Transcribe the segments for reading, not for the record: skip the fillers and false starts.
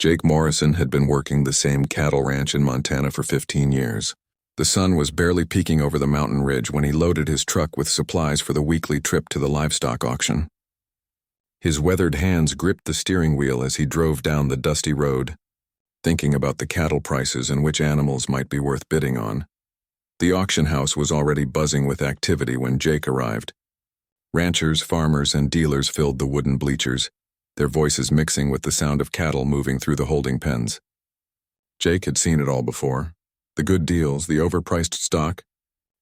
Jake Morrison had been working the same cattle ranch in Montana for 15 years. The sun was barely peeking over the mountain ridge when he loaded his truck with supplies for the weekly trip to the livestock auction. His weathered hands gripped the steering wheel as he drove down the dusty road, thinking about the cattle prices and which animals might be worth bidding on. The auction house was already buzzing with activity when Jake arrived. Ranchers, farmers, and dealers filled the wooden bleachers, their voices mixing with the sound of cattle moving through the holding pens. Jake had seen it all before: the good deals, the overpriced stock,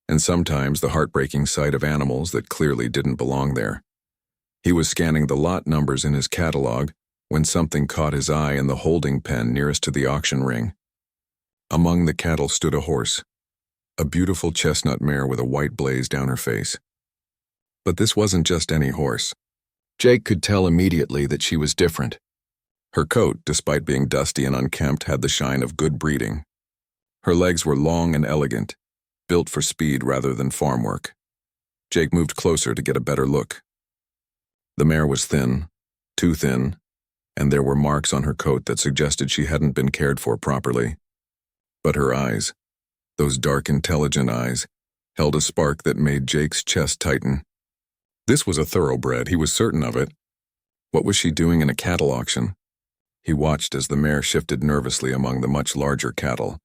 and sometimes the heartbreaking sight of animals that clearly didn't belong there. He was scanning the lot numbers in his catalog when something caught his eye in the holding pen nearest to the auction ring. Among the cattle stood a horse, a beautiful chestnut mare with a white blaze down her face. But this wasn't just any horse. Jake could tell immediately that she was different. Her coat, despite being dusty and unkempt, had the shine of good breeding. Her legs were long and elegant, built for speed rather than farm work. Jake moved closer to get a better look. The mare was thin, too thin, and there were marks on her coat that suggested she hadn't been cared for properly. But her eyes, those dark, intelligent eyes, held a spark that made Jake's chest tighten. This was a thoroughbred, he was certain of it. What was she doing in a cattle auction? He watched as the mare shifted nervously among the much larger cattle.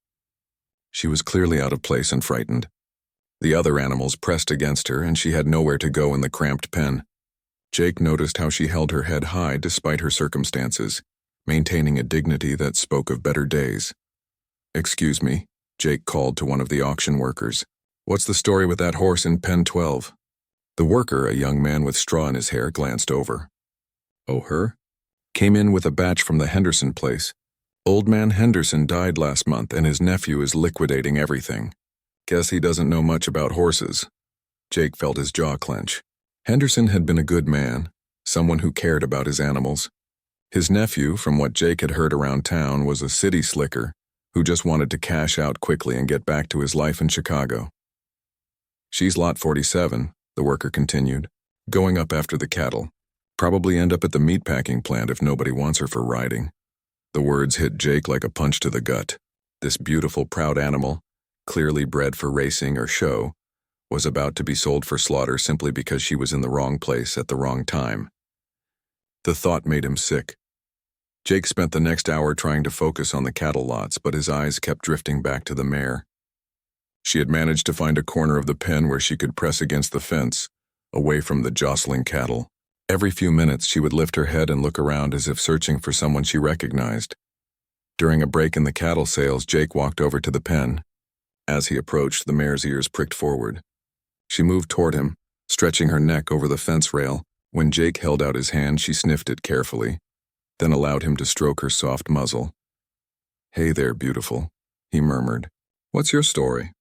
She was clearly out of place and frightened. The other animals pressed against her, and she had nowhere to go in the cramped pen. Jake noticed how she held her head high despite her circumstances, maintaining a dignity that spoke of better days. "Excuse me," Jake called to one of the auction workers. "What's the story with that horse in pen 12? The worker, a young man with straw in his hair, glanced over. "Oh, her? Came in with a batch from the Henderson place. Old man Henderson died last month and his nephew is liquidating everything. Guess he doesn't know much about horses." Jake felt his jaw clench. Henderson had been a good man, someone who cared about his animals. His nephew, from what Jake had heard around town, was a city slicker who just wanted to cash out quickly and get back to his life in Chicago. "She's lot 47, the worker continued, "going up after the cattle. Probably end up at the meatpacking plant if nobody wants her for riding." The words hit Jake like a punch to the gut. This beautiful, proud animal, clearly bred for racing or show, was about to be sold for slaughter simply because she was in the wrong place at the wrong time. The thought made him sick. Jake spent the next hour trying to focus on the cattle lots, but his eyes kept drifting back to the mare. She had managed to find a corner of the pen where she could press against the fence, away from the jostling cattle. Every few minutes she would lift her head and look around as if searching for someone she recognized. During a break in the cattle sales, Jake walked over to the pen. As he approached, the mare's ears pricked forward. She moved toward him, stretching her neck over the fence rail. When Jake held out his hand, she sniffed it carefully, then allowed him to stroke her soft muzzle. "Hey there, beautiful," he murmured. "What's your story?"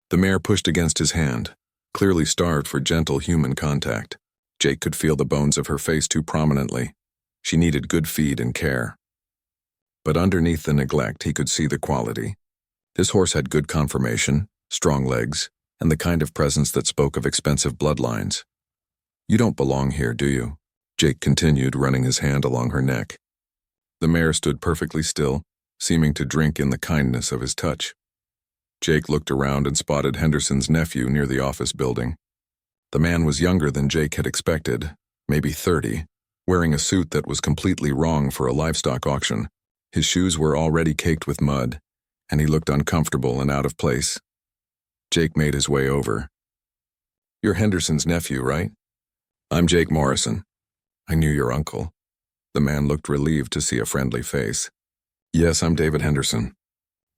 The mare pushed against his hand, clearly starved for gentle human contact. Jake could feel the bones of her face too prominently. She needed good feed and care. But underneath the neglect, he could see the quality. This horse had good conformation, strong legs, and the kind of presence that spoke of expensive bloodlines. "You don't belong here, do you?" Jake continued, running his hand along her neck. The mare stood perfectly still, seeming to drink in the kindness of his touch. Jake looked around and spotted Henderson's nephew near the office building. The man was younger than Jake had expected, maybe 30, wearing a suit that was completely wrong for a livestock auction. His shoes were already caked with mud, and he looked uncomfortable and out of place. Jake made his way over. "You're Henderson's nephew, right?" "I'm Jake Morrison." "I knew your uncle." The man looked relieved to see a friendly face. "Yes, I'm David Henderson.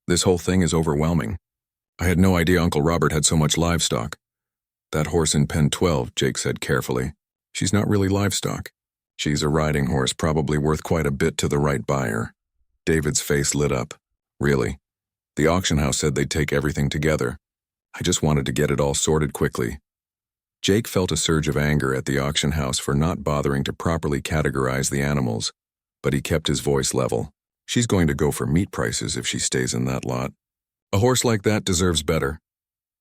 This whole thing is overwhelming. I had no idea Uncle Robert had so much livestock." "That horse in pen 12, Jake said carefully. "She's not really livestock. She's a riding horse, probably worth quite a bit to the right buyer." David's face lit up. "Really? The auction house said they'd take everything together. I just wanted to get it all sorted quickly." Jake felt a surge of anger at the auction house for not bothering to properly categorize the animals, but he kept his voice level. "She's going to go for meat prices if she stays in that lot. A horse like that deserves better."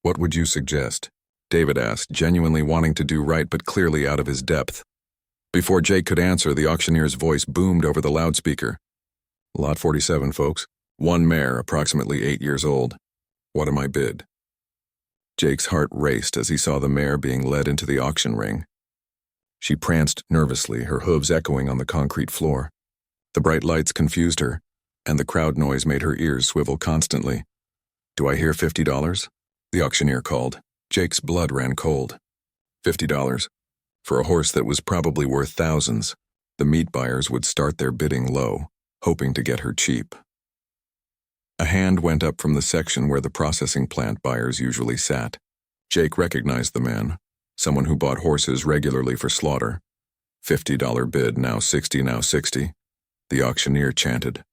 "What would you suggest?" David asked, genuinely wanting to do right but clearly out of his depth. Before Jake could answer, the auctioneer's voice boomed over the loudspeaker. Lot 47, folks. One mare, approximately 8 years old. What am I bid? Jake's heart raced as he saw the mare being led into the auction ring. She pranced nervously, her hooves echoing on the concrete floor. The bright lights confused her, and the crowd noise made her ears swivel constantly. Do I hear $50? The auctioneer called. Jake's blood ran cold. $50. For a horse that was probably worth thousands, the meat buyers would start their bidding low, hoping to get her cheap. A hand went up from the section where the processing plant buyers usually sat. Jake recognized the man, someone who bought horses regularly for slaughter. $50 bid, now 60, now 60. The auctioneer chanted.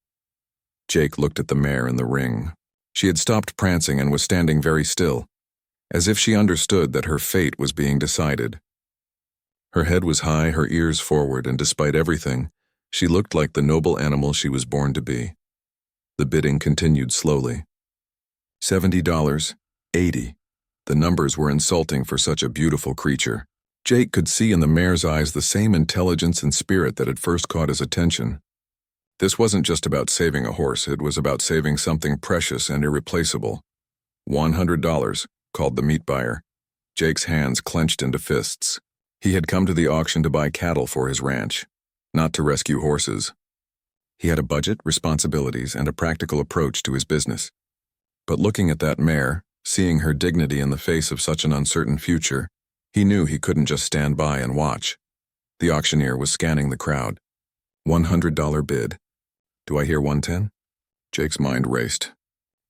Jake looked at the mare in the ring. She had stopped prancing and was standing very still, as if she understood that her fate was being decided. Her head was high, her ears forward, and despite everything, she looked like the noble animal she was born to be. The bidding continued slowly. $70, $80. The numbers were insulting for such a beautiful creature. Jake could see in the mare's eyes the same intelligence and spirit that had first caught his attention. This wasn't just about saving a horse, it was about saving something precious and irreplaceable. $100, called the meat buyer. Jake's hands clenched into fists. He had come to the auction to buy cattle for his ranch, not to rescue horses. He had a budget, responsibilities, and a practical approach to his business. But looking at that mare, seeing her dignity in the face of such an uncertain future, he knew he couldn't just stand by and watch. The auctioneer was scanning the crowd. $100 bid. Do I hear 110? Jake's mind raced.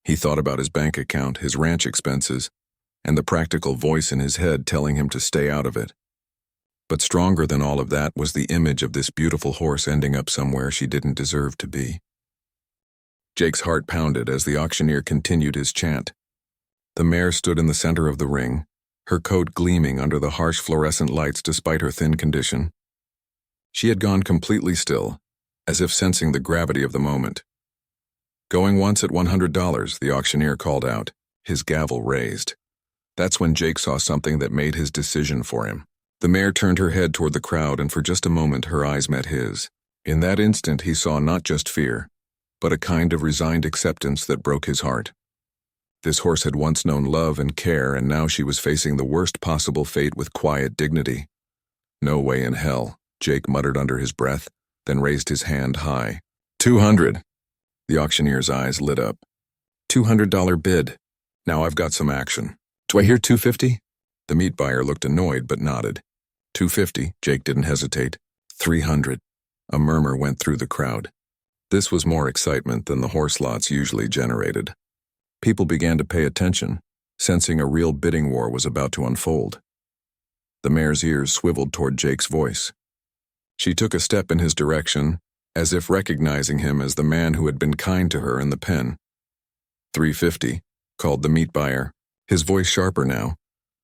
He thought about his bank account, his ranch expenses, and the practical voice in his head telling him to stay out of it. But stronger than all of that was the image of this beautiful horse ending up somewhere she didn't deserve to be. Jake's heart pounded as the auctioneer continued his chant. The mare stood in the center of the ring, her coat gleaming under the harsh fluorescent lights despite her thin condition. She had gone completely still, as if sensing the gravity of the moment. Going once at $100, the auctioneer called out, his gavel raised. That's when Jake saw something that made his decision for him. The mare turned her head toward the crowd, and for just a moment her eyes met his. In that instant he saw not just fear, but a kind of resigned acceptance that broke his heart. This horse had once known love and care, and now she was facing the worst possible fate with quiet dignity. No way in hell, Jake muttered under his breath, then raised his hand high. $200. The auctioneer's eyes lit up. $200 bid. Now I've got some action. Do I hear $250? The meat buyer looked annoyed but nodded. $250, Jake didn't hesitate. $300. A murmur went through the crowd. This was more excitement than the horse lots usually generated. People began to pay attention, sensing a real bidding war was about to unfold. The mare's ears swiveled toward Jake's voice. She took a step in his direction, as if recognizing him as the man who had been kind to her in the pen. $350, called the meat buyer, his voice sharper now.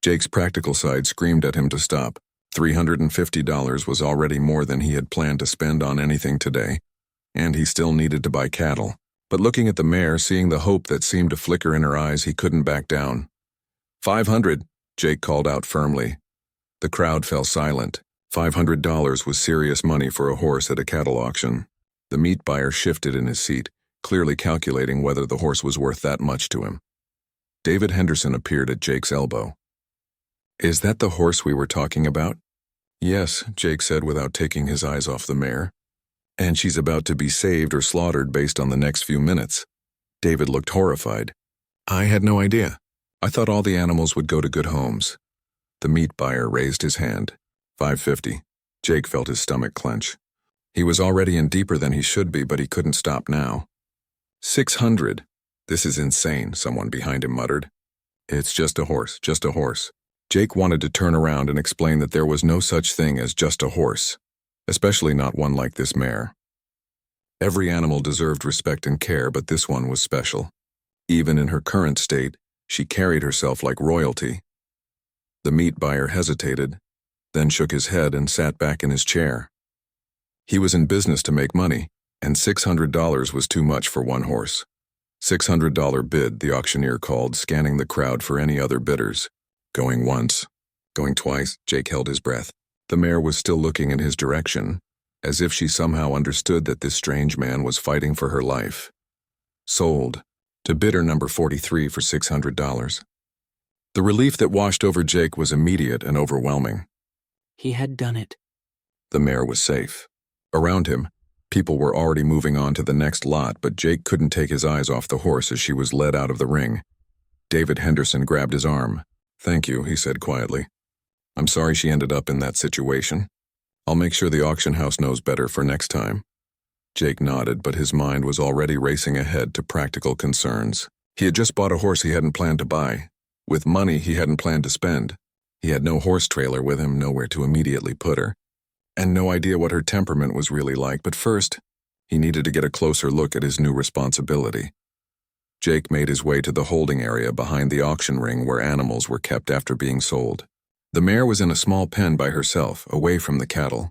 Jake's practical side screamed at him to stop. $350 was already more than he had planned to spend on anything today, and he still needed to buy cattle. But looking at the mare, seeing the hope that seemed to flicker in her eyes, he couldn't back down. $500, Jake called out firmly. The crowd fell silent. $500 was serious money for a horse at a cattle auction. The meat buyer shifted in his seat, clearly calculating whether the horse was worth that much to him. David Henderson appeared at Jake's elbow. Is that the horse we were talking about? Yes, Jake said without taking his eyes off the mare. And she's about to be saved or slaughtered based on the next few minutes. David looked horrified. I had no idea. I thought all the animals would go to good homes. The meat buyer raised his hand. $550. Jake felt his stomach clench. He was already in deeper than he should be, but he couldn't stop now. $600. This is insane, someone behind him muttered. It's just a horse, just a horse. Jake wanted to turn around and explain that there was no such thing as just a horse, especially not one like this mare. Every animal deserved respect and care, but this one was special. Even in her current state, she carried herself like royalty. The meat buyer hesitated, then shook his head and sat back in his chair. He was in business to make money, and $600 was too much for one horse. $600 bid, the auctioneer called, scanning the crowd for any other bidders. Going once, going twice, Jake held his breath. The mare was still looking in his direction, as if she somehow understood that this strange man was fighting for her life. Sold. To bidder number 43 for $600. The relief that washed over Jake was immediate and overwhelming. He had done it. The mare was safe. Around him, people were already moving on to the next lot, but Jake couldn't take his eyes off the horse as she was led out of the ring. David Henderson grabbed his arm. "Thank you," he said quietly. "I'm sorry she ended up in that situation. I'll make sure the auction house knows better for next time." Jake nodded, but his mind was already racing ahead to practical concerns. He had just bought a horse he hadn't planned to buy, with money he hadn't planned to spend. He had no horse trailer with him, nowhere to immediately put her, and no idea what her temperament was really like. But first, he needed to get a closer look at his new responsibility. Jake made his way to the holding area behind the auction ring where animals were kept after being sold. The mare was in a small pen by herself, away from the cattle.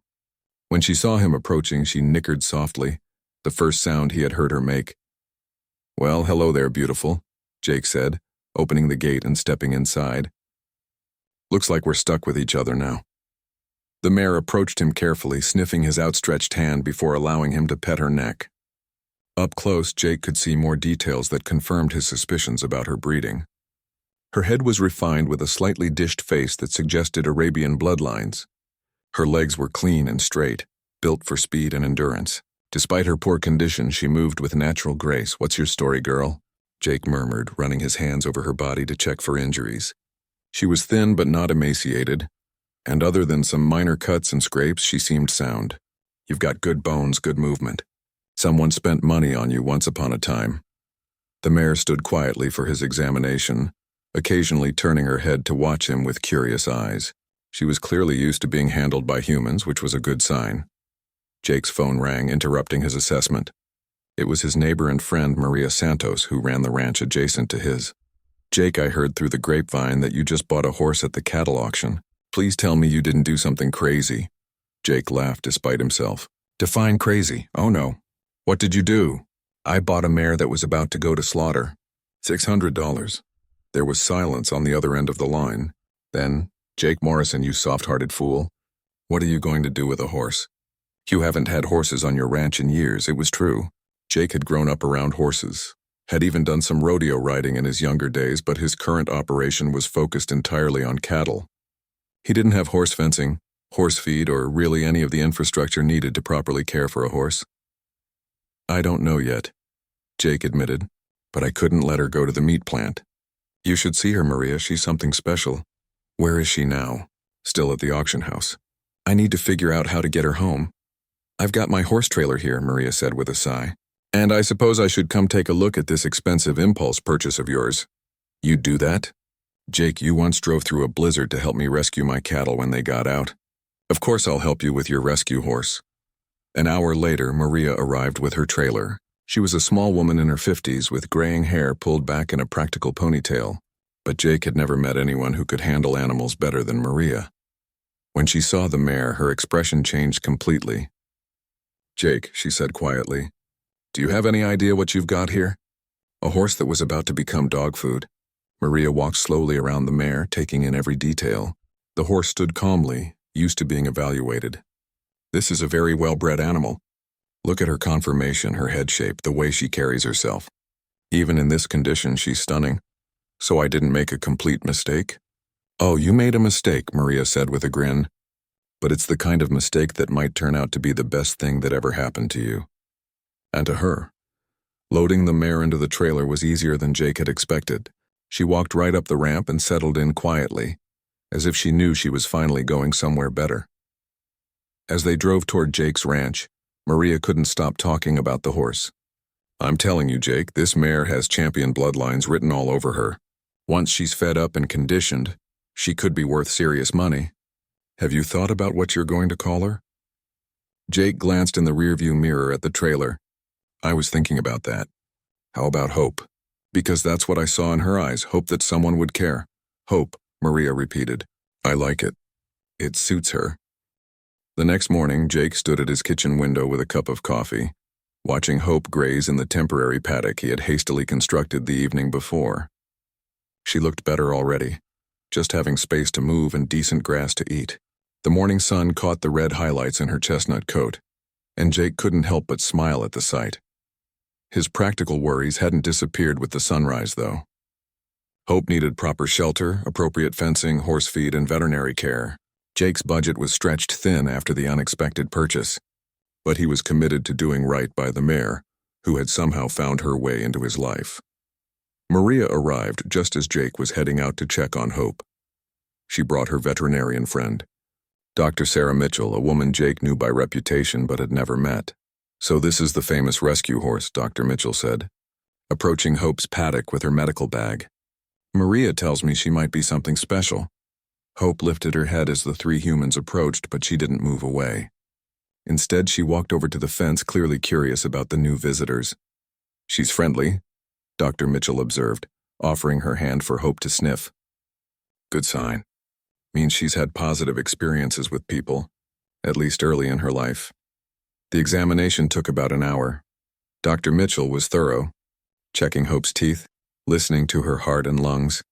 When she saw him approaching, she nickered softly, the first sound he had heard her make. "Well, hello there, beautiful," Jake said, opening the gate and stepping inside. "Looks like we're stuck with each other now." The mare approached him carefully, sniffing his outstretched hand before allowing him to pet her neck. Up close, Jake could see more details that confirmed his suspicions about her breeding. Her head was refined with a slightly dished face that suggested Arabian bloodlines. Her legs were clean and straight, built for speed and endurance. Despite her poor condition, she moved with natural grace. "What's your story, girl?" Jake murmured, running his hands over her body to check for injuries. She was thin but not emaciated, and other than some minor cuts and scrapes, she seemed sound. "You've got good bones, good movement. Someone spent money on you once upon a time." The mare stood quietly for his examination, occasionally turning her head to watch him with curious eyes. She was clearly used to being handled by humans, which was a good sign. Jake's phone rang, interrupting his assessment. It was his neighbor and friend, Maria Santos, who ran the ranch adjacent to his. "Jake, I heard through the grapevine that you just bought a horse at the cattle auction. Please tell me you didn't do something crazy." Jake laughed despite himself. "Define crazy." "Oh no. What did you do?" "I bought a mare that was about to go to slaughter. $600. There was silence on the other end of the line. Then, "Jake Morrison, you soft-hearted fool. What are you going to do with a horse? You haven't had horses on your ranch in years." It was true. Jake had grown up around horses, had even done some rodeo riding in his younger days, but his current operation was focused entirely on cattle. He didn't have horse fencing, horse feed, or really any of the infrastructure needed to properly care for a horse. "I don't know yet," Jake admitted, "but I couldn't let her go to the meat plant." "You should see her, Maria. She's something special." "Where is she now?" "Still at the auction house." "I need to figure out how to get her home." "I've got my horse trailer here," Maria said with a sigh. "And I suppose I should come take a look at this expensive impulse purchase of yours." "You'd do that?" "Jake, you once drove through a blizzard to help me rescue my cattle when they got out. Of course I'll help you with your rescue horse." An hour later, Maria arrived with her trailer. She was a small woman in her 50s with graying hair pulled back in a practical ponytail, but Jake had never met anyone who could handle animals better than Maria. When she saw the mare, her expression changed completely. "Jake," she said quietly, "do you have any idea what you've got here?" A horse that was about to become dog food. Maria walked slowly around the mare, taking in every detail. The horse stood calmly, used to being evaluated. "This is a very well-bred animal. Look at her conformation, her head shape, the way she carries herself. Even in this condition, she's stunning. So I didn't make a complete mistake?" "Oh, you made a mistake," Maria said with a grin. "But it's the kind of mistake that might turn out to be the best thing that ever happened to you." And to her. Loading the mare into the trailer was easier than Jake had expected. She walked right up the ramp and settled in quietly, as if she knew she was finally going somewhere better. As they drove toward Jake's ranch, Maria couldn't stop talking about the horse. "I'm telling you, Jake, this mare has champion bloodlines written all over her. Once she's fed up and conditioned, she could be worth serious money. Have you thought about what you're going to call her?" Jake glanced in the rearview mirror at the trailer. "I was thinking about that. How about Hope? Because that's what I saw in her eyes, hope that someone would care." "Hope," Maria repeated. "I like it. It suits her." The next morning, Jake stood at his kitchen window with a cup of coffee, watching Hope graze in the temporary paddock he had hastily constructed the evening before. She looked better already, just having space to move and decent grass to eat. The morning sun caught the red highlights in her chestnut coat, and Jake couldn't help but smile at the sight. His practical worries hadn't disappeared with the sunrise, though. Hope needed proper shelter, appropriate fencing, horse feed, and veterinary care. Jake's budget was stretched thin after the unexpected purchase, but he was committed to doing right by the mare, who had somehow found her way into his life. Maria arrived just as Jake was heading out to check on Hope. She brought her veterinarian friend, Dr. Sarah Mitchell, a woman Jake knew by reputation but had never met. "So this is the famous rescue horse," Dr. Mitchell said, approaching Hope's paddock with her medical bag. "Maria tells me she might be something special." Hope lifted her head as the three humans approached, but she didn't move away. Instead, she walked over to the fence, clearly curious about the new visitors. "She's friendly," Dr. Mitchell observed, offering her hand for Hope to sniff. "Good sign. Means she's had positive experiences with people, at least early in her life." The examination took about an hour. Dr. Mitchell was thorough, checking Hope's teeth, listening to her heart and lungs,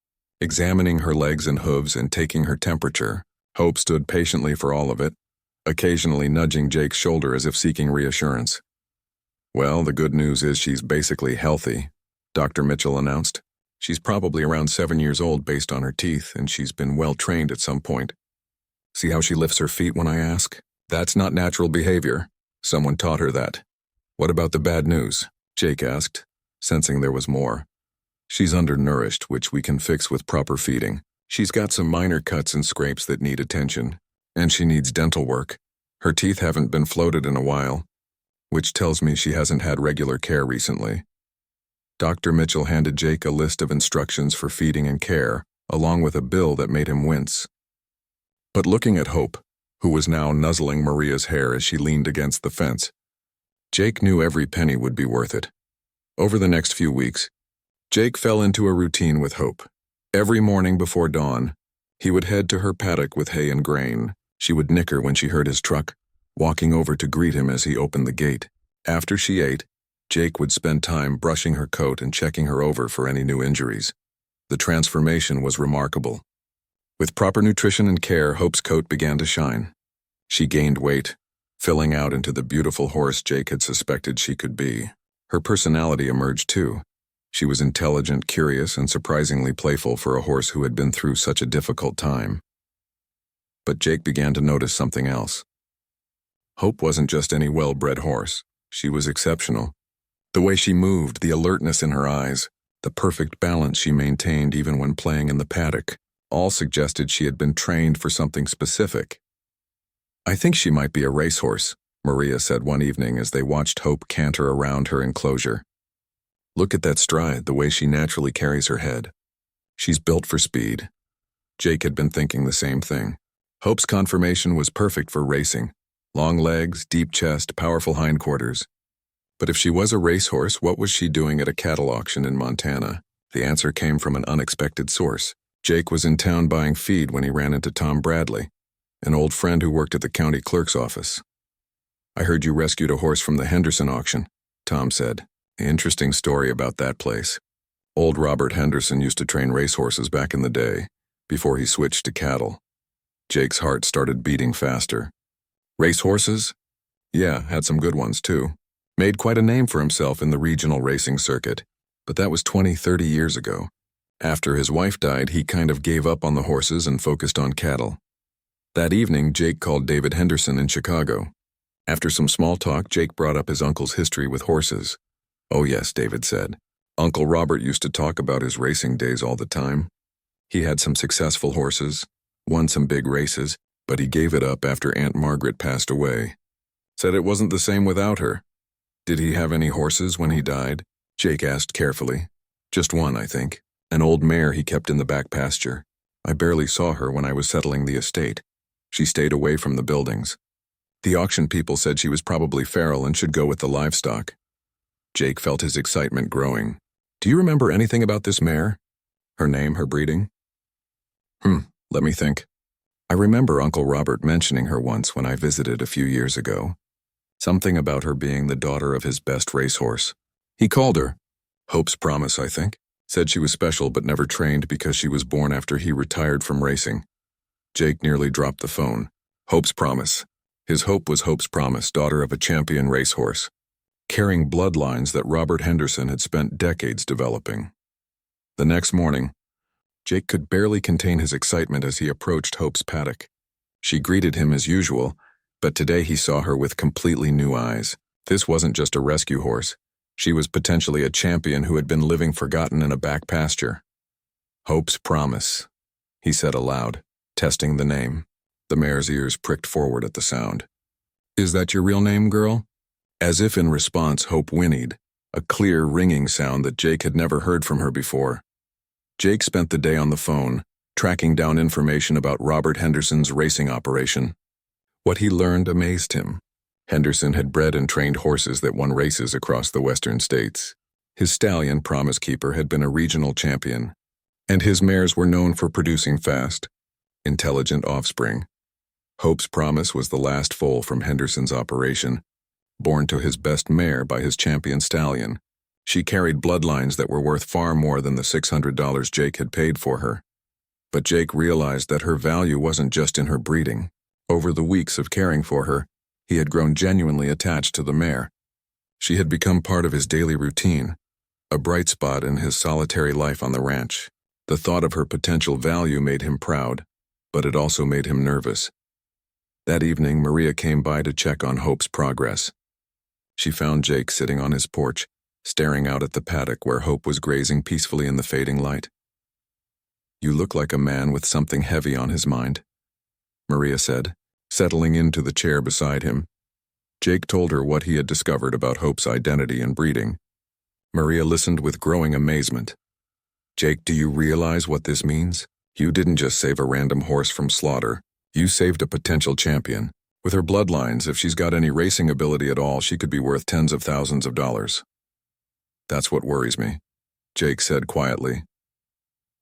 examining her legs and hooves, and taking her temperature. Hope stood patiently for all of it, occasionally nudging Jake's shoulder as if seeking reassurance. "Well, the good news is she's basically healthy," Dr. Mitchell announced. "She's probably around 7 years old based on her teeth, and she's been well trained at some point. See how she lifts her feet when I ask? That's not natural behavior. Someone taught her that." "What about the bad news?" Jake asked, sensing there was more. "She's undernourished, which we can fix with proper feeding. She's got some minor cuts and scrapes that need attention, and she needs dental work. Her teeth haven't been floated in a while, which tells me she hasn't had regular care recently." Dr. Mitchell handed Jake a list of instructions for feeding and care, along with a bill that made him wince. But looking at Hope, who was now nuzzling Maria's hair as she leaned against the fence, Jake knew every penny would be worth it. Over the next few weeks, Jake fell into a routine with Hope. Every morning before dawn, he would head to her paddock with hay and grain. She would nicker when she heard his truck, walking over to greet him as he opened the gate. After she ate, Jake would spend time brushing her coat and checking her over for any new injuries. The transformation was remarkable. With proper nutrition and care, Hope's coat began to shine. She gained weight, filling out into the beautiful horse Jake had suspected she could be. Her personality emerged too. She was intelligent, curious, and surprisingly playful for a horse who had been through such a difficult time. But Jake began to notice something else. Hope wasn't just any well-bred horse. She was exceptional. The way she moved, the alertness in her eyes, the perfect balance she maintained even when playing in the paddock, all suggested she had been trained for something specific. "I think she might be a racehorse," Maria said one evening as they watched Hope canter around her enclosure. "Look at that stride, the way she naturally carries her head. She's built for speed." Jake had been thinking the same thing. Hope's conformation was perfect for racing. Long legs, deep chest, powerful hindquarters. But if she was a racehorse, what was she doing at a cattle auction in Montana? The answer came from an unexpected source. Jake was in town buying feed when he ran into Tom Bradley, an old friend who worked at the county clerk's office. "I heard you rescued a horse from the Henderson auction," Tom said. "Interesting story about that place. Old Robert Henderson used to train racehorses back in the day, before he switched to cattle." Jake's heart started beating faster. "Racehorses?" "Yeah, had some good ones too. Made quite a name for himself in the regional racing circuit, but that was 20-30 years ago. After his wife died, he kind of gave up on the horses and focused on cattle." That evening, Jake called David Henderson in Chicago. After some small talk, Jake brought up his uncle's history with horses. "Oh yes," David said. "Uncle Robert used to talk about his racing days all the time. He had some successful horses, won some big races, but he gave it up after Aunt Margaret passed away. Said it wasn't the same without her." "Did he have any horses when he died?" Jake asked carefully. "Just one, I think. An old mare he kept in the back pasture. I barely saw her when I was settling the estate. She stayed away from the buildings. The auction people said she was probably feral and should go with the livestock." Jake felt his excitement growing. "Do you remember anything about this mare? Her name, her breeding?" Let me think. I remember Uncle Robert mentioning her once when I visited a few years ago. Something about her being the daughter of his best racehorse. He called her Hope's Promise, I think. Said she was special but never trained because she was born after he retired from racing." Jake nearly dropped the phone. "Hope's Promise. His Hope was Hope's Promise, daughter of a champion racehorse, carrying bloodlines that Robert Henderson had spent decades developing. The next morning, Jake could barely contain his excitement as he approached Hope's paddock. She greeted him as usual, but today he saw her with completely new eyes. This wasn't just a rescue horse. She was potentially a champion who had been living forgotten in a back pasture. Hope's Promise, he said aloud, testing the name. The mare's ears pricked forward at the sound. Is that your real name, girl? As if in response, Hope whinnied, a clear, ringing sound that Jake had never heard from her before. Jake spent the day on the phone, tracking down information about Robert Henderson's racing operation. What he learned amazed him. Henderson had bred and trained horses that won races across the western states. His stallion, Promise Keeper, had been a regional champion, and his mares were known for producing fast, intelligent offspring. Hope's Promise was the last foal from Henderson's operation, born to his best mare by his champion stallion. She carried bloodlines that were worth far more than the $600 Jake had paid for her. But Jake realized that her value wasn't just in her breeding. Over the weeks of caring for her, he had grown genuinely attached to the mare. She had become part of his daily routine, a bright spot in his solitary life on the ranch. The thought of her potential value made him proud, but it also made him nervous. That evening, Maria came by to check on Hope's progress. She found Jake sitting on his porch, staring out at the paddock where Hope was grazing peacefully in the fading light. You look like a man with something heavy on his mind, Maria said, settling into the chair beside him. Jake told her what he had discovered about Hope's identity and breeding. Maria listened with growing amazement. Jake, do you realize what this means? You didn't just save a random horse from slaughter. You saved a potential champion. With her bloodlines, if she's got any racing ability at all, she could be worth tens of thousands of dollars. That's what worries me, Jake said quietly.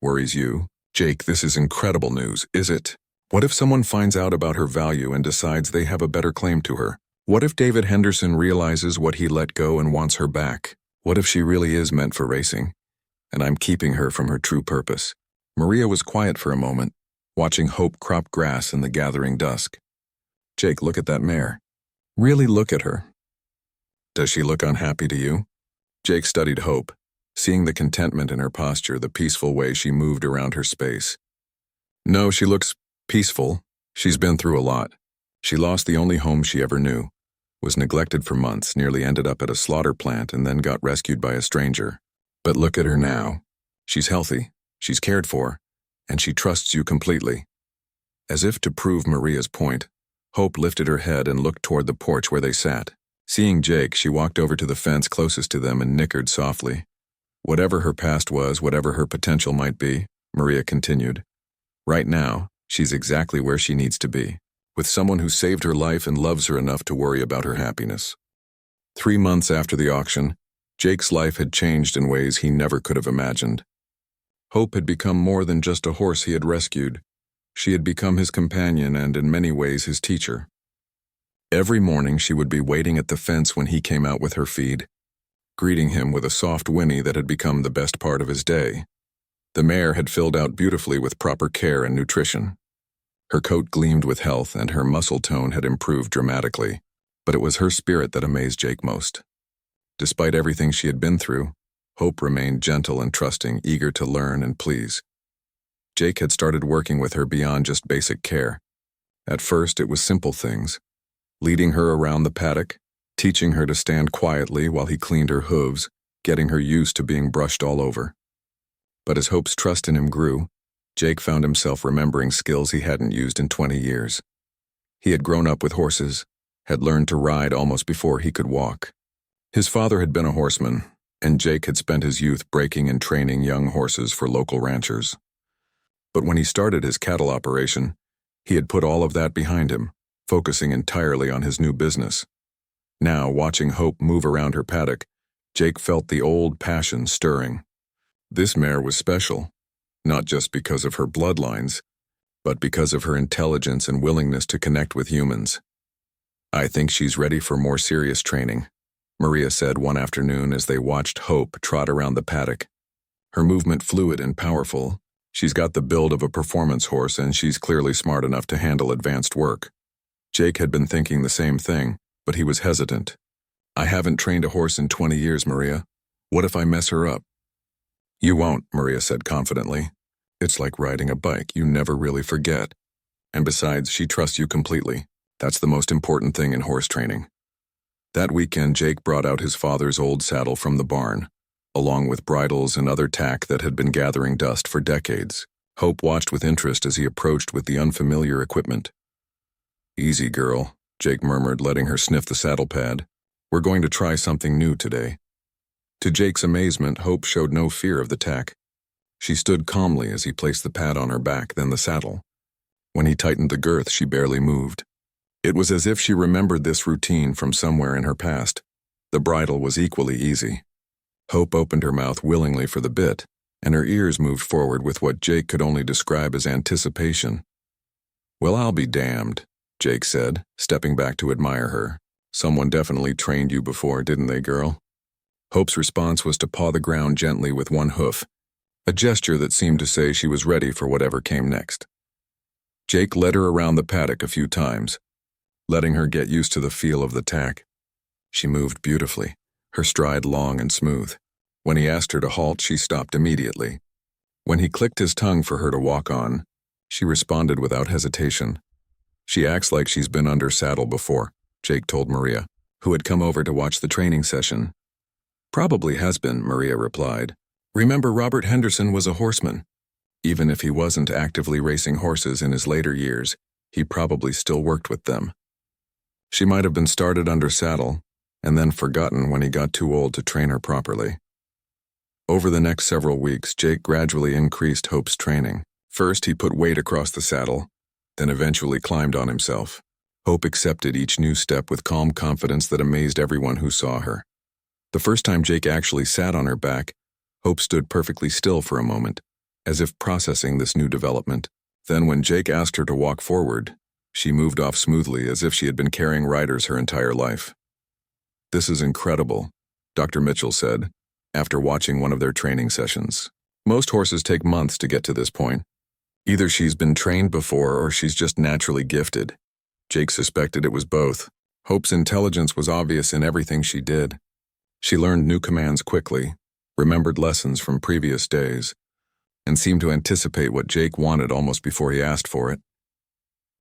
Worries you? Jake, this is incredible news, is it? What if someone finds out about her value and decides they have a better claim to her? What if David Henderson realizes what he let go and wants her back? What if she really is meant for racing, and I'm keeping her from her true purpose? Maria was quiet for a moment, watching Hope crop grass in the gathering dusk. Jake, look at that mare. Really look at her. Does she look unhappy to you? Jake studied Hope, seeing the contentment in her posture, the peaceful way she moved around her space. No, she looks peaceful. She's been through a lot. She lost the only home she ever knew, was neglected for months, nearly ended up at a slaughter plant, and then got rescued by a stranger. But look at her now. She's healthy, she's cared for, and she trusts you completely. As if to prove Maria's point, Hope lifted her head and looked toward the porch where they sat. Seeing Jake, she walked over to the fence closest to them and nickered softly. Whatever her past was, whatever her potential might be, Maria continued, right now, she's exactly where she needs to be, with someone who saved her life and loves her enough to worry about her happiness. 3 months after the auction, Jake's life had changed in ways he never could have imagined. Hope had become more than just a horse he had rescued. She had become his companion and, in many ways, his teacher. Every morning she would be waiting at the fence when he came out with her feed, greeting him with a soft whinny that had become the best part of his day. The mare had filled out beautifully with proper care and nutrition. Her coat gleamed with health and her muscle tone had improved dramatically, but it was her spirit that amazed Jake most. Despite everything she had been through, Hope remained gentle and trusting, eager to learn and please. Jake had started working with her beyond just basic care. At first, it was simple things, leading her around the paddock, teaching her to stand quietly while he cleaned her hooves, getting her used to being brushed all over. But as Hope's trust in him grew, Jake found himself remembering skills he hadn't used in 20 years. He had grown up with horses, had learned to ride almost before he could walk. His father had been a horseman, and Jake had spent his youth breaking and training young horses for local ranchers. But when he started his cattle operation, he had put all of that behind him, focusing entirely on his new business. Now, watching Hope move around her paddock, Jake felt the old passion stirring. This mare was special, not just because of her bloodlines, but because of her intelligence and willingness to connect with humans. I think she's ready for more serious training, Maria said one afternoon as they watched Hope trot around the paddock. Her movement fluid and powerful. She's got the build of a performance horse and she's clearly smart enough to handle advanced work. Jake had been thinking the same thing, but he was hesitant. I haven't trained a horse in 20 years, Maria. What if I mess her up? You won't, Maria said confidently. It's like riding a bike, you never really forget. And besides, she trusts you completely. That's the most important thing in horse training. That weekend, Jake brought out his father's old saddle from the barn, along with bridles and other tack that had been gathering dust for decades. Hope watched with interest as he approached with the unfamiliar equipment. Easy, girl, Jake murmured, letting her sniff the saddle pad. We're going to try something new today. To Jake's amazement, Hope showed no fear of the tack. She stood calmly as he placed the pad on her back, then the saddle. When he tightened the girth, she barely moved. It was as if she remembered this routine from somewhere in her past. The bridle was equally easy. Hope opened her mouth willingly for the bit, and her ears moved forward with what Jake could only describe as anticipation. Well, I'll be damned, Jake said, stepping back to admire her. Someone definitely trained you before, didn't they, girl? Hope's response was to paw the ground gently with one hoof, a gesture that seemed to say she was ready for whatever came next. Jake led her around the paddock a few times, letting her get used to the feel of the tack. She moved beautifully, her stride long and smooth. When he asked her to halt, she stopped immediately. When he clicked his tongue for her to walk on, she responded without hesitation. She acts like she's been under saddle before, Jake told Maria, who had come over to watch the training session. Probably has been, Maria replied. Remember, Robert Henderson was a horseman. Even if he wasn't actively racing horses in his later years, he probably still worked with them. She might have been started under saddle, and then forgotten when he got too old to train her properly. Over the next several weeks, Jake gradually increased Hope's training. First, he put weight across the saddle, then eventually climbed on himself. Hope accepted each new step with calm confidence that amazed everyone who saw her. The first time Jake actually sat on her back, Hope stood perfectly still for a moment, as if processing this new development. Then when Jake asked her to walk forward, she moved off smoothly as if she had been carrying riders her entire life. This is incredible, Dr. Mitchell said, after watching one of their training sessions. Most horses take months to get to this point. Either she's been trained before or she's just naturally gifted. Jake suspected it was both. Hope's intelligence was obvious in everything she did. She learned new commands quickly, remembered lessons from previous days, and seemed to anticipate what Jake wanted almost before he asked for it.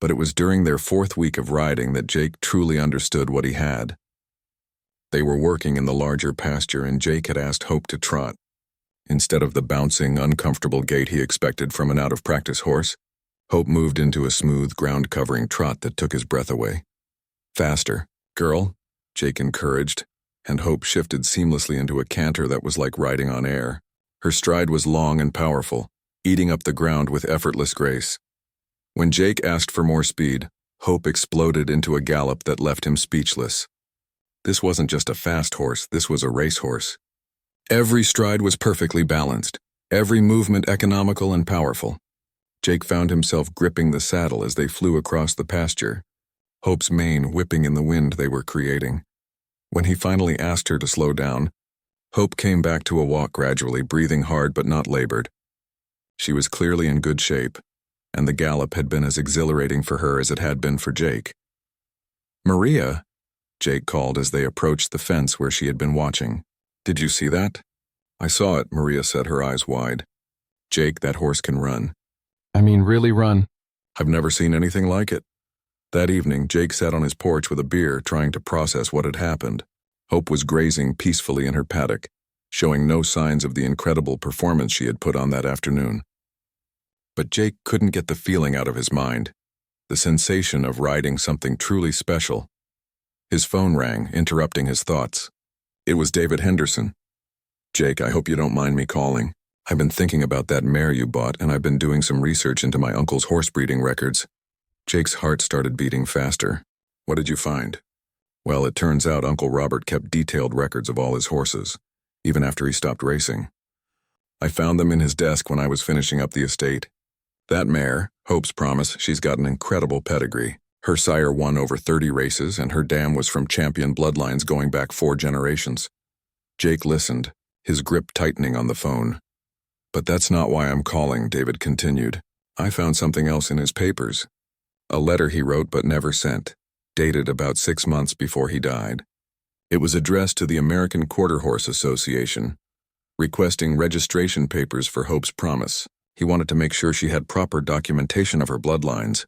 But it was during their 4th week of riding that Jake truly understood what he had. They were working in the larger pasture, and Jake had asked Hope to trot. Instead of the bouncing, uncomfortable gait he expected from an out-of-practice horse, Hope moved into a smooth, ground-covering trot that took his breath away. Faster, girl, Jake encouraged, and Hope shifted seamlessly into a canter that was like riding on air. Her stride was long and powerful, eating up the ground with effortless grace. When Jake asked for more speed, Hope exploded into a gallop that left him speechless. This wasn't just a fast horse, this was a racehorse. Every stride was perfectly balanced, every movement economical and powerful. Jake found himself gripping the saddle as they flew across the pasture, Hope's mane whipping in the wind they were creating. When he finally asked her to slow down, Hope came back to a walk gradually, breathing hard but not labored. She was clearly in good shape, and the gallop had been as exhilarating for her as it had been for Jake. Maria, Jake called as they approached the fence where she had been watching. Did you see that? I saw it, Maria said, her eyes wide. Jake, that horse can run. I mean, really run. I've never seen anything like it. That evening, Jake sat on his porch with a beer, trying to process what had happened. Hope was grazing peacefully in her paddock, showing no signs of the incredible performance she had put on that afternoon. But Jake couldn't get the feeling out of his mind, the sensation of riding something truly special. His phone rang, interrupting his thoughts. It was David Henderson. Jake, I hope you don't mind me calling. I've been thinking about that mare you bought, and I've been doing some research into my uncle's horse breeding records. Jake's heart started beating faster. What did you find? Well, it turns out Uncle Robert kept detailed records of all his horses, even after he stopped racing. I found them in his desk when I was finishing up the estate. That mare, Hope's Promise, she's got an incredible pedigree. Her sire won over 30 races, and her dam was from champion bloodlines going back 4 generations. Jake listened, his grip tightening on the phone. But that's not why I'm calling, David continued. I found something else in his papers. A letter he wrote but never sent. dated about 6 months before he died. It was addressed to the American Quarter Horse Association, requesting registration papers for Hope's promise. He wanted to make sure she had proper documentation of her bloodlines.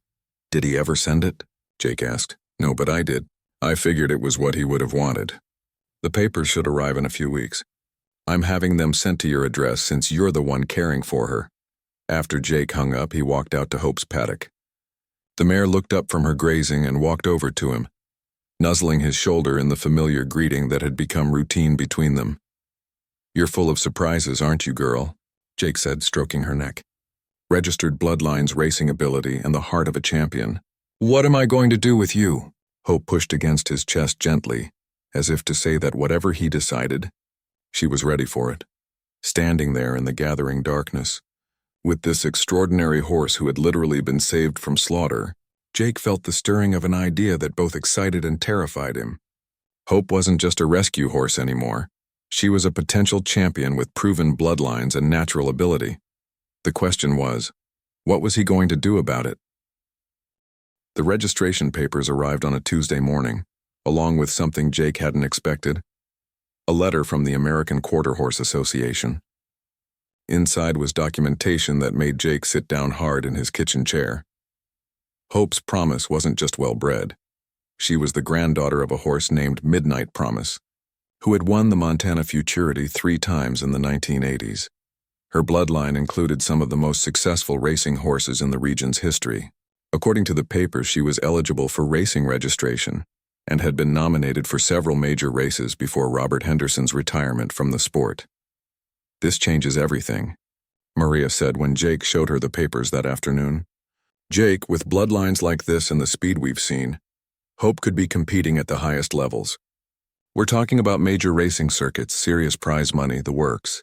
Did he ever send it? Jake asked. No, but I did. I figured it was what he would have wanted. The papers should arrive in a few weeks. I'm having them sent to your address since you're the one caring for her. After Jake hung up, he walked out to Hope's paddock. The mare looked up from her grazing and walked over to him, nuzzling his shoulder in the familiar greeting that had become routine between them. You're full of surprises, aren't you, girl? Jake said, stroking her neck. Registered bloodlines, racing ability, and the heart of a champion. What am I going to do with you? Hope pushed against his chest gently, as if to say that whatever he decided, she was ready for it. Standing there in the gathering darkness, with this extraordinary horse who had literally been saved from slaughter, Jake felt the stirring of an idea that both excited and terrified him. Hope wasn't just a rescue horse anymore. She was a potential champion with proven bloodlines and natural ability. The question was, what was he going to do about it? The registration papers arrived on a Tuesday morning, along with something Jake hadn't expected: a letter from the American Quarter Horse Association. Inside was documentation that made Jake sit down hard in his kitchen chair. Hope's Promise wasn't just well-bred. She was the granddaughter of a horse named Midnight Promise, who had won the Montana Futurity 3 times in the 1980s. Her bloodline included some of the most successful racing horses in the region's history. According to the papers, she was eligible for racing registration and had been nominated for several major races before Robert Henderson's retirement from the sport. This changes everything, Maria said when Jake showed her the papers that afternoon. Jake, with bloodlines like this and the speed we've seen, Hope could be competing at the highest levels. We're talking about major racing circuits, serious prize money, the works.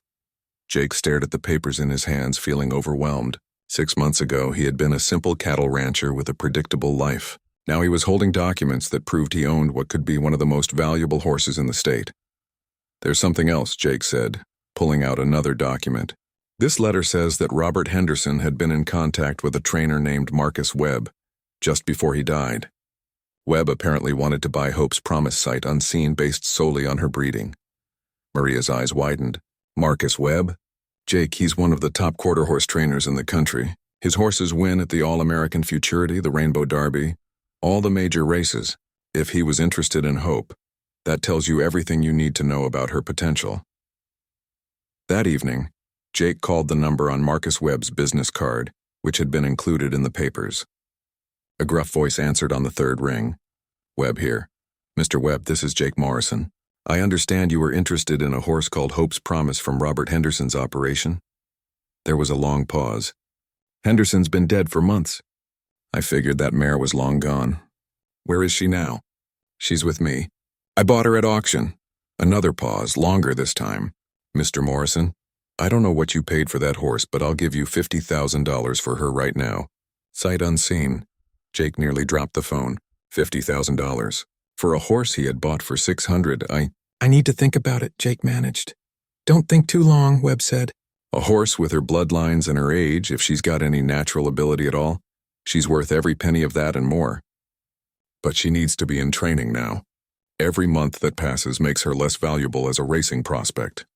Jake stared at the papers in his hands, feeling overwhelmed. 6 months ago, he had been a simple cattle rancher with a predictable life. Now he was holding documents that proved he owned what could be one of the most valuable horses in the state. There's something else, Jake said, pulling out another document. This letter says that Robert Henderson had been in contact with a trainer named Marcus Webb just before he died. Webb apparently wanted to buy Hope's Promise sight unseen based solely on her breeding. Maria's eyes widened. Marcus Webb? Jake, he's one of the top quarter horse trainers in the country. His horses win at the All-American Futurity, the Rainbow Derby, all the major races. If he was interested in Hope, that tells you everything you need to know about her potential. That evening, Jake called the number on Marcus Webb's business card, which had been included in the papers. A gruff voice answered on the 3rd ring. Webb here. Mr. Webb, this is Jake Morrison. I understand you were interested in a horse called Hope's Promise from Robert Henderson's operation. There was a long pause. Henderson's been dead for months. I figured that mare was long gone. Where is she now? She's with me. I bought her at auction. Another pause, longer this time. Mr. Morrison, I don't know what you paid for that horse, but I'll give you $50,000 for her right now. Sight unseen. Jake nearly dropped the phone. $50,000. For a horse he had bought for $600. I need to think about it, Jake managed. Don't think too long, Webb said. A horse with her bloodlines and her age, if she's got any natural ability at all, she's worth every penny of that and more. But she needs to be in training now. Every month that passes makes her less valuable as a racing prospect.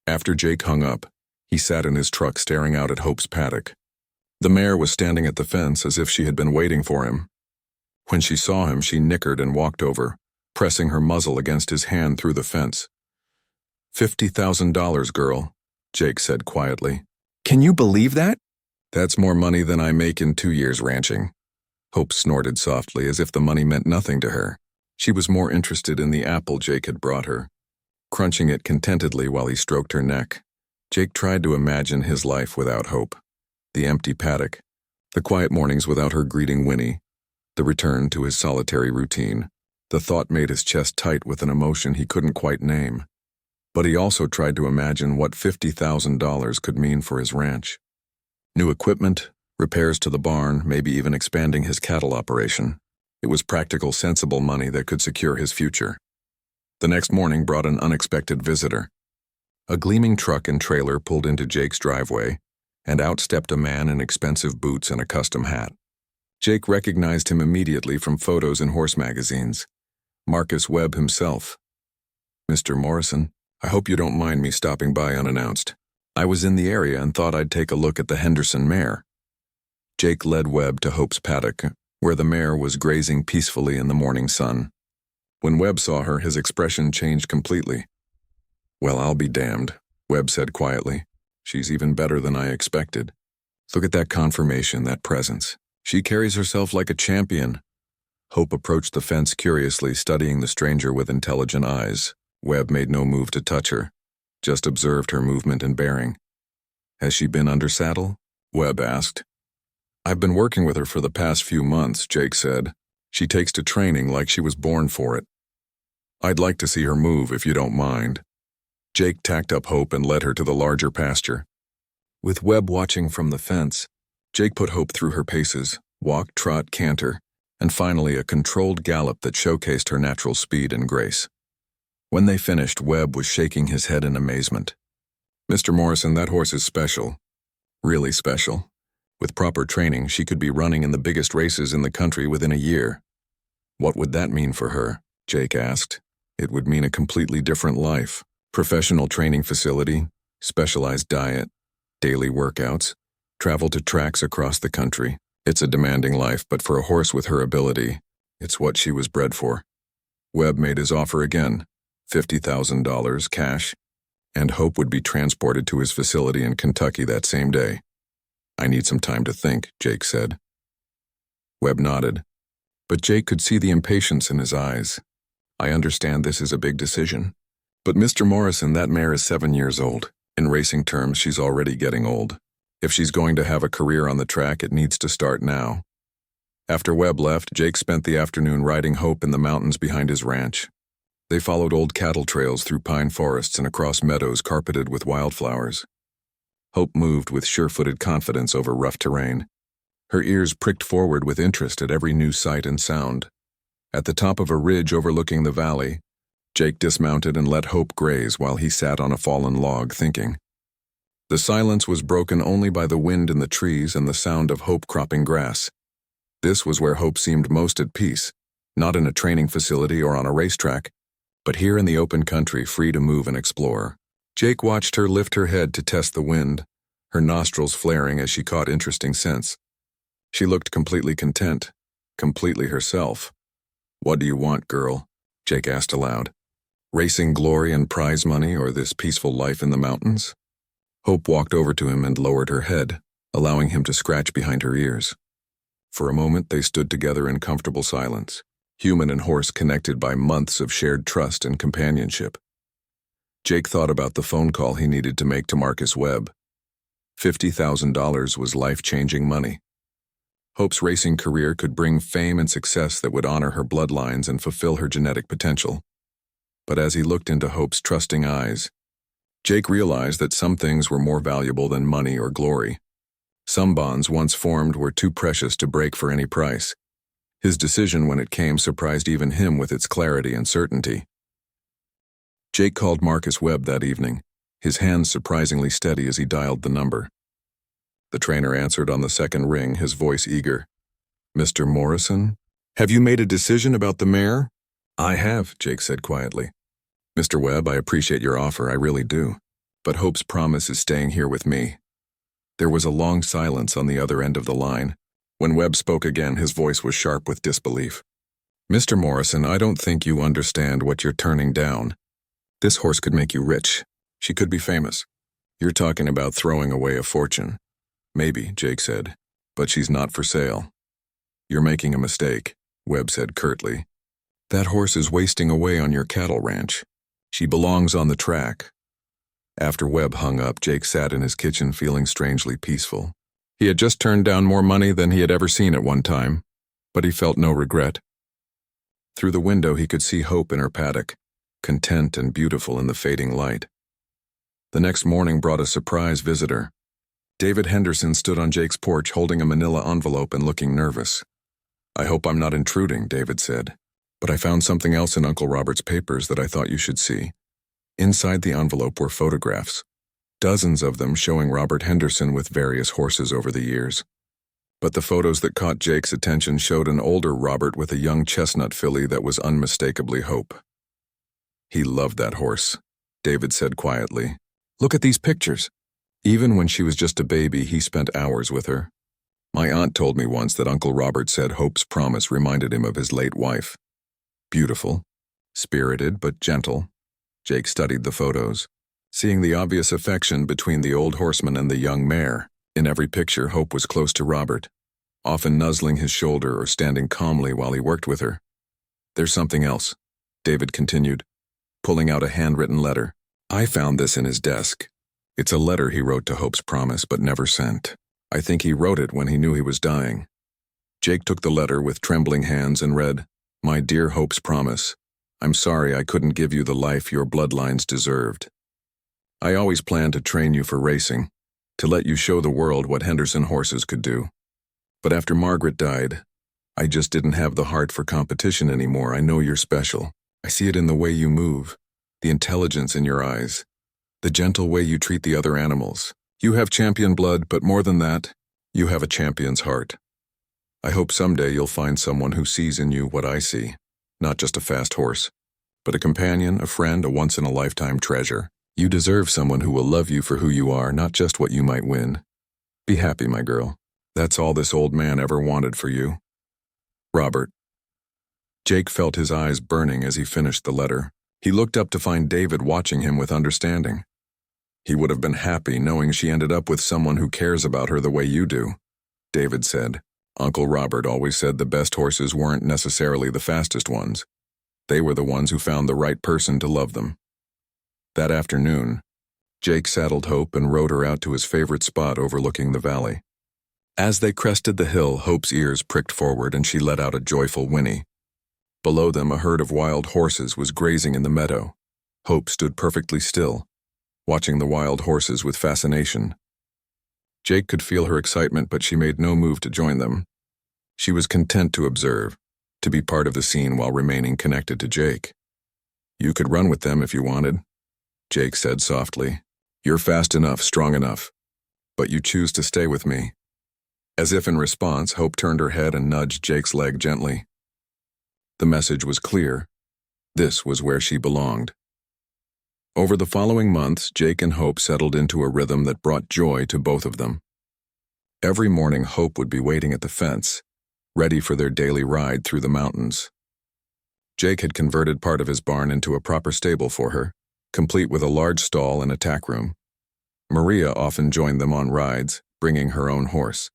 After Jake hung up, he sat in his truck staring out at Hope's paddock. The mare was standing at the fence as if she had been waiting for him. When she saw him, she nickered and walked over, pressing her muzzle against his hand through the fence. $50,000, girl, Jake said quietly. Can you believe that? That's more money than I make in 2 years ranching. Hope snorted softly as if the money meant nothing to her. She was more interested in the apple Jake had brought her, crunching it contentedly while he stroked her neck. Jake tried to imagine his life without Hope. The empty paddock, the quiet mornings without her greeting Winnie, the return to his solitary routine. The thought made his chest tight with an emotion he couldn't quite name. But he also tried to imagine what $50,000 could mean for his ranch. New equipment, repairs to the barn, maybe even expanding his cattle operation. It was practical, sensible money that could secure his future. The next morning brought an unexpected visitor. A gleaming truck and trailer pulled into Jake's driveway, and out stepped a man in expensive boots and a custom hat. Jake recognized him immediately from photos in horse magazines. Marcus Webb himself. "Mr. Morrison, I hope you don't mind me stopping by unannounced. I was in the area and thought I'd take a look at the Henderson mare." Jake led Webb to Hope's paddock, where the mare was grazing peacefully in the morning sun. When Webb saw her, his expression changed completely. "Well, I'll be damned," Webb said quietly. "She's even better than I expected. Look at that conformation, that presence. She carries herself like a champion." Hope approached the fence curiously, studying the stranger with intelligent eyes. Webb made no move to touch her, just observed her movement and bearing. "Has she been under saddle?" Webb asked. "I've been working with her for the past few months," Jake said. "She takes to training like she was born for it. I'd like to see her move if you don't mind." Jake tacked up Hope and led her to the larger pasture. With Webb watching from the fence, Jake put Hope through her paces, walk, trot, canter, and finally a controlled gallop that showcased her natural speed and grace. When they finished, Webb was shaking his head in amazement. "Mr. Morrison, that horse is special. Really special. With proper training, she could be running in the biggest races in the country within a year." "What would that mean for her?" Jake asked. "It would mean a completely different life. Professional training facility, specialized diet, daily workouts, travel to tracks across the country. It's a demanding life, but for a horse with her ability, it's what she was bred for." Webb made his offer again, $50,000 cash, and Hope would be transported to his facility in Kentucky that same day. "I need some time to think," Jake said. Webb nodded, but Jake could see the impatience in his eyes. "I understand this is a big decision. But Mr. Morrison, that mare is 7 years old. In racing terms, she's already getting old. If she's going to have a career on the track, it needs to start now." After Webb left, Jake spent the afternoon riding Hope in the mountains behind his ranch. They followed old cattle trails through pine forests and across meadows carpeted with wildflowers. Hope moved with sure-footed confidence over rough terrain. Her ears pricked forward with interest at every new sight and sound. At the top of a ridge overlooking the valley, Jake dismounted and let Hope graze while he sat on a fallen log thinking. The silence was broken only by the wind in the trees and the sound of Hope cropping grass. This was where Hope seemed most at peace, not in a training facility or on a racetrack, but here in the open country, free to move and explore. Jake watched her lift her head to test the wind, her nostrils flaring as she caught interesting scents. She looked completely content, completely herself. "What do you want, girl?" Jake asked aloud. "Racing glory and prize money, or this peaceful life in the mountains?" Hope walked over to him and lowered her head, allowing him to scratch behind her ears. For a moment they stood together in comfortable silence, human and horse connected by months of shared trust and companionship. Jake thought about the phone call he needed to make to Marcus Webb. $50,000 was life-changing money. Hope's racing career could bring fame and success that would honor her bloodlines and fulfill her genetic potential. But as he looked into Hope's trusting eyes, Jake realized that some things were more valuable than money or glory. Some bonds once formed were too precious to break for any price. His decision when it came surprised even him with its clarity and certainty. Jake called Marcus Webb that evening, his hands surprisingly steady as he dialed the number. The trainer answered on the second ring, his voice eager. "Mr. Morrison, have you made a decision about the mare?" "I have," Jake said quietly. "Mr. Webb, I appreciate your offer, I really do. But Hope's promise is staying here with me." There was a long silence on the other end of the line. When Webb spoke again, his voice was sharp with disbelief. "Mr. Morrison, I don't think you understand what you're turning down. This horse could make you rich. She could be famous. You're talking about throwing away a fortune." "Maybe," Jake said, "but she's not for sale." "You're making a mistake," Webb said curtly. "That horse is wasting away on your cattle ranch. She belongs on the track." After Webb hung up, Jake sat in his kitchen feeling strangely peaceful. He had just turned down more money than he had ever seen at one time, but he felt no regret. Through the window he could see Hope in her paddock, content and beautiful in the fading light. The next morning brought a surprise visitor. David Henderson stood on Jake's porch holding a manila envelope and looking nervous. "I hope I'm not intruding," David said, "but I found something else in Uncle Robert's papers that I thought you should see." Inside the envelope were photographs, dozens of them showing Robert Henderson with various horses over the years. But the photos that caught Jake's attention showed an older Robert with a young chestnut filly that was unmistakably Hope. He loved that horse, David said quietly. Look at these pictures. Even when she was just a baby, he spent hours with her. My aunt told me once that Uncle Robert said Hope's promise reminded him of his late wife. Beautiful, spirited, but gentle. Jake studied the photos, seeing the obvious affection between the old horseman and the young mare. In every picture, Hope was close to Robert, often nuzzling his shoulder or standing calmly while he worked with her. There's something else, David continued, pulling out a handwritten letter. I found this in his desk. It's a letter he wrote to Hope's promise but never sent. I think he wrote it when he knew he was dying. Jake took the letter with trembling hands and read, My dear Hope's promise, I'm sorry I couldn't give you the life your bloodlines deserved. I always planned to train you for racing, to let you show the world what Henderson horses could do. But after Margaret died, I just didn't have the heart for competition anymore. I know you're special. I see it in the way you move, the intelligence in your eyes, the gentle way you treat the other animals. You have champion blood, but more than that, you have a champion's heart. I hope someday you'll find someone who sees in you what I see, not just a fast horse, but a companion, a friend, a once-in-a-lifetime treasure. You deserve someone who will love you for who you are, not just what you might win. Be happy, my girl. That's all this old man ever wanted for you. Robert. Jake felt his eyes burning as he finished the letter. He looked up to find David watching him with understanding. He would have been happy knowing she ended up with someone who cares about her the way you do. David said, Uncle Robert always said the best horses weren't necessarily the fastest ones. They were the ones who found the right person to love them. That afternoon, Jake saddled Hope and rode her out to his favorite spot overlooking the valley. As they crested the hill, Hope's ears pricked forward and she let out a joyful whinny. Below them, a herd of wild horses was grazing in the meadow. Hope stood perfectly still, watching the wild horses with fascination. Jake could feel her excitement, but she made no move to join them. She was content to observe, to be part of the scene while remaining connected to Jake. You could run with them if you wanted, Jake said softly. You're fast enough, strong enough, but you choose to stay with me. As if in response, Hope turned her head and nudged Jake's leg gently. The message was clear. This was where she belonged. Over the following months, Jake and Hope settled into a rhythm that brought joy to both of them. Every morning, Hope would be waiting at the fence, ready for their daily ride through the mountains. Jake had converted part of his barn into a proper stable for her, complete with a large stall and a tack room. Maria often joined them on rides, bringing her own horse.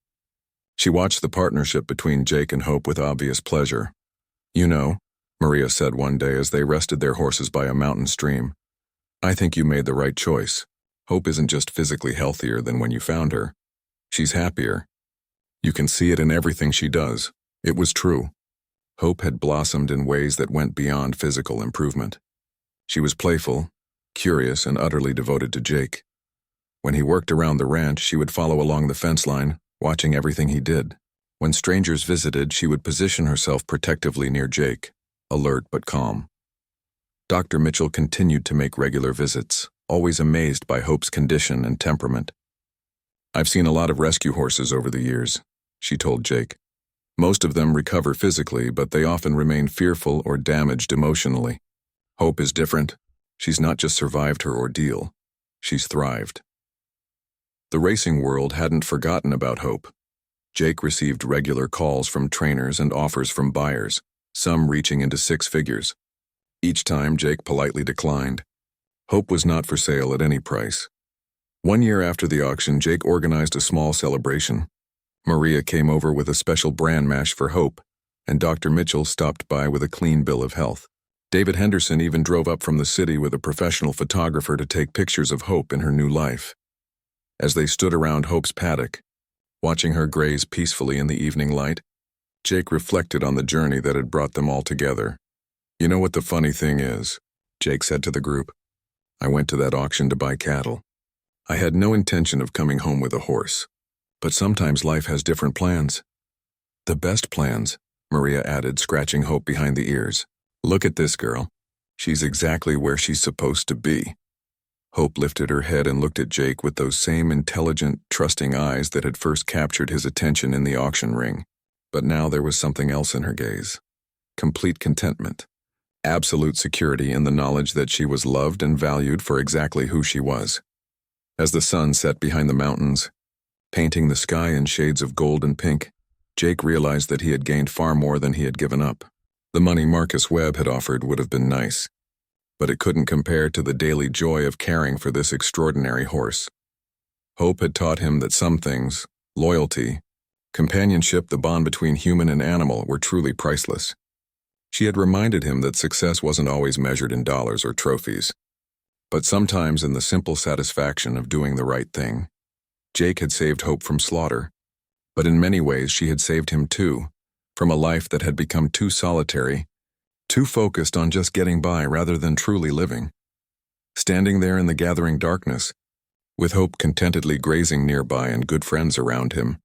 She watched the partnership between Jake and Hope with obvious pleasure. You know, Maria said one day as they rested their horses by a mountain stream, I think you made the right choice. Hope isn't just physically healthier than when you found her. She's happier. You can see it in everything she does. It was true. Hope had blossomed in ways that went beyond physical improvement. She was playful, curious, and utterly devoted to Jake. When he worked around the ranch, she would follow along the fence line, watching everything he did. When strangers visited, she would position herself protectively near Jake, alert but calm. Dr. Mitchell continued to make regular visits, always amazed by Hope's condition and temperament. I've seen a lot of rescue horses over the years, she told Jake. Most of them recover physically, but they often remain fearful or damaged emotionally. Hope is different. She's not just survived her ordeal, she's thrived. The racing world hadn't forgotten about Hope. Jake received regular calls from trainers and offers from buyers, some reaching into 6 figures. Each time, Jake politely declined. Hope was not for sale at any price. 1 year after the auction, Jake organized a small celebration. Maria came over with a special bran mash for Hope, and Dr. Mitchell stopped by with a clean bill of health. David Henderson even drove up from the city with a professional photographer to take pictures of Hope in her new life. As they stood around Hope's paddock, watching her graze peacefully in the evening light, Jake reflected on the journey that had brought them all together. You know what the funny thing is, Jake said to the group. I went to that auction to buy cattle. I had no intention of coming home with a horse, but sometimes life has different plans. The best plans, Maria added, scratching Hope behind the ears. Look at this girl. She's exactly where she's supposed to be. Hope lifted her head and looked at Jake with those same intelligent, trusting eyes that had first captured his attention in the auction ring. But now there was something else in her gaze. Complete contentment. Absolute security in the knowledge that she was loved and valued for exactly who she was. As the sun set behind the mountains, painting the sky in shades of gold and pink, Jake realized that he had gained far more than he had given up. The money Marcus Webb had offered would have been nice, but it couldn't compare to the daily joy of caring for this extraordinary horse. Hope had taught him that some things, loyalty, companionship, the bond between human and animal, were truly priceless. She had reminded him that success wasn't always measured in dollars or trophies, but sometimes in the simple satisfaction of doing the right thing. Jake had saved Hope from slaughter, but in many ways she had saved him too, from a life that had become too solitary, too focused on just getting by rather than truly living. Standing there in the gathering darkness, with Hope contentedly grazing nearby and good friends around him,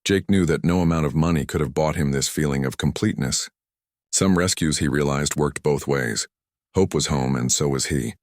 Jake knew that no amount of money could have bought him this feeling of completeness. Some rescues, he realized, worked both ways. Hope was home, and so was he.